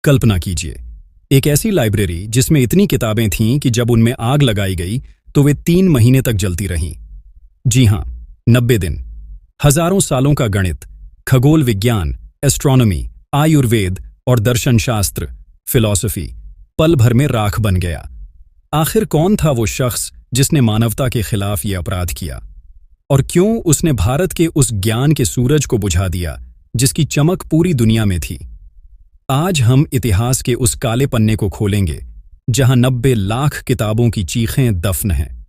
कल्पना कीजिए, एक ऐसी लाइब्रेरी जिसमें इतनी किताबें थीं कि जब उनमें आग लगाई गई तो वे 3 महीने तक जलती रहीं। जी हां, 90 दिन। हजारों सालों का गणित, खगोल विज्ञान, एस्ट्रोनॉमी, आयुर्वेद और दर्शन शास्त्र, फिलॉसफी पल भर में राख बन गया। आखिर कौन था वो शख्स जिसने मानवता के खिलाफ ये अपराध किया? और क्यों उसने भारत के उस ज्ञान के सूरज को बुझा दिया जिसकी चमक पूरी दुनिया में थी? आज हम इतिहास के उस काले पन्ने को खोलेंगे जहां 90 लाख किताबों की चीखें दफन हैं।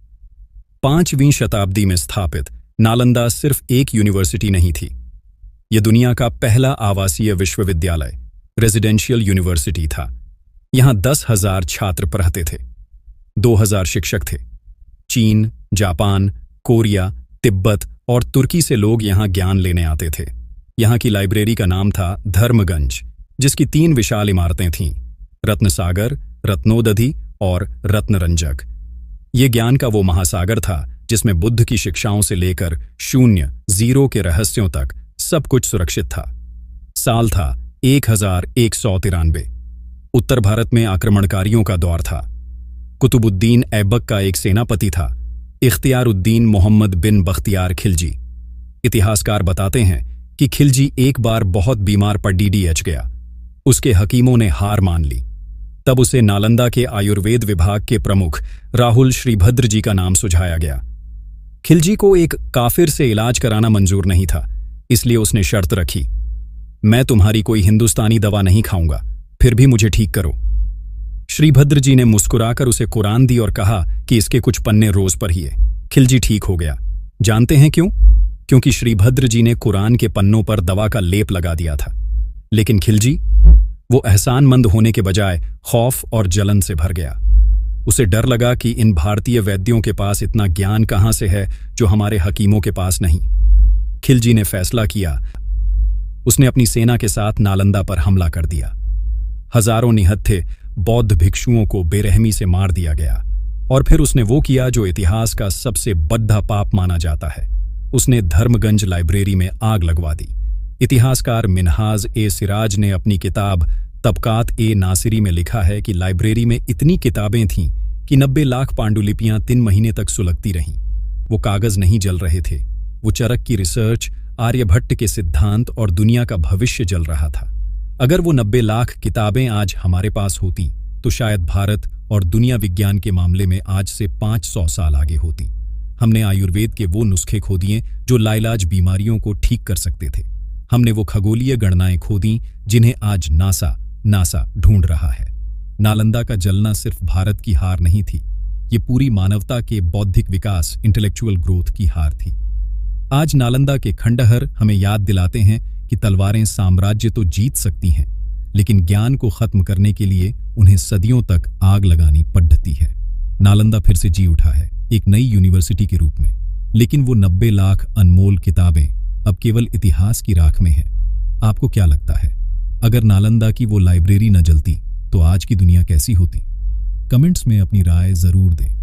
5वीं शताब्दी में स्थापित नालंदा सिर्फ एक यूनिवर्सिटी नहीं थी। यह दुनिया का पहला आवासीय विश्वविद्यालय, रेजिडेंशियल यूनिवर्सिटी था। यहां 10,000 छात्र पढ़ते थे, 2,000 शिक्षक थे। चीन, जापान, कोरिया, तिब्बत और तुर्की से लोग यहां ज्ञान लेने आते थे। यहां की लाइब्रेरी का नाम था धर्मगंज, जिसकी 3 विशाल इमारतें थीं, रत्नसागर, रत्नोदधि और रत्नरंजक। ये ज्ञान का वो महासागर था जिसमें बुद्ध की शिक्षाओं से लेकर शून्य, जीरो के रहस्यों तक सब कुछ सुरक्षित था। साल था 1193। उत्तर भारत में आक्रमणकारियों का दौर था। कुतुबुद्दीन ऐबक का एक सेनापति था, इख्तियारुद्दीन मोहम्मद बिन बख्तियार खिलजी। इतिहासकार बताते हैं कि खिलजी एक बार बहुत बीमार पड़ DDH गया। उसके हकीमों ने हार मान ली। तब उसे नालंदा के आयुर्वेद विभाग के प्रमुख राहुल श्रीभद्र जी का नाम सुझाया गया। खिलजी को एक काफिर से इलाज कराना मंजूर नहीं था, इसलिए उसने शर्त रखी, मैं तुम्हारी कोई हिंदुस्तानी दवा नहीं खाऊंगा, फिर भी मुझे ठीक करो। श्रीभद्र जी ने मुस्कुराकर उसे कुरान दी और कहा कि इसके कुछ पन्ने रोज पढ़िए। खिलजी ठीक हो गया। जानते हैं क्यों? क्योंकि श्रीभद्र जी ने कुरान के पन्नों पर दवा का लेप लगा दिया था। लेकिन खिलजी, वो एहसानमंद होने के बजाय खौफ और जलन से भर गया। उसे डर लगा कि इन भारतीय वैद्यों के पास इतना ज्ञान कहां से है जो हमारे हकीमों के पास नहीं। खिलजी ने फैसला किया। उसने अपनी सेना के साथ नालंदा पर हमला कर दिया। हजारों निहत्थे बौद्ध भिक्षुओं को बेरहमी से मार दिया गया। और फिर उसने वो किया जो इतिहास का सबसे बड़ा पाप माना जाता है। उसने धर्मगंज लाइब्रेरी में आग लगवा दी। इतिहासकार मिन्हाज-ए-सिराज ने अपनी किताब तबकात-ए-नासिरी में लिखा है कि लाइब्रेरी में इतनी किताबें थीं कि 90 लाख पांडुलिपियां 3 महीने तक सुलगती रहीं। वो कागज नहीं जल रहे थे, वो चरक की रिसर्च, आर्यभट्ट के सिद्धांत और दुनिया का भविष्य जल रहा था। अगर वो 90 लाख किताबें आज हमारे पास होती तो शायद भारत और दुनिया विज्ञान के मामले में आज से 500 साल आगे होती। हमने आयुर्वेद के वो नुस्खे खो दिए जो लाइलाज बीमारियों को ठीक कर सकते थे। हमने वो खगोलीय गणनाएं खो दी जिन्हें आज नासा ढूंढ रहा है। नालंदा का जलना सिर्फ भारत की हार नहीं थी, ये पूरी मानवता के बौद्धिक विकास, इंटेलेक्चुअल ग्रोथ की हार थी। आज नालंदा के खंडहर हमें याद दिलाते हैं कि तलवारें साम्राज्य तो जीत सकती हैं, लेकिन ज्ञान को खत्म करने के लिए उन्हें सदियों तक आग लगानी पड़ती है। नालंदा फिर से जी उठा है, एक नई यूनिवर्सिटी के रूप में। लेकिन वो 90 लाख अनमोल किताबें अब केवल इतिहास की राख में हैं। आपको क्या लगता है, अगर नालंदा की वो लाइब्रेरी न जलती तो आज की दुनिया कैसी होती? कमेंट्स में अपनी राय जरूर दें।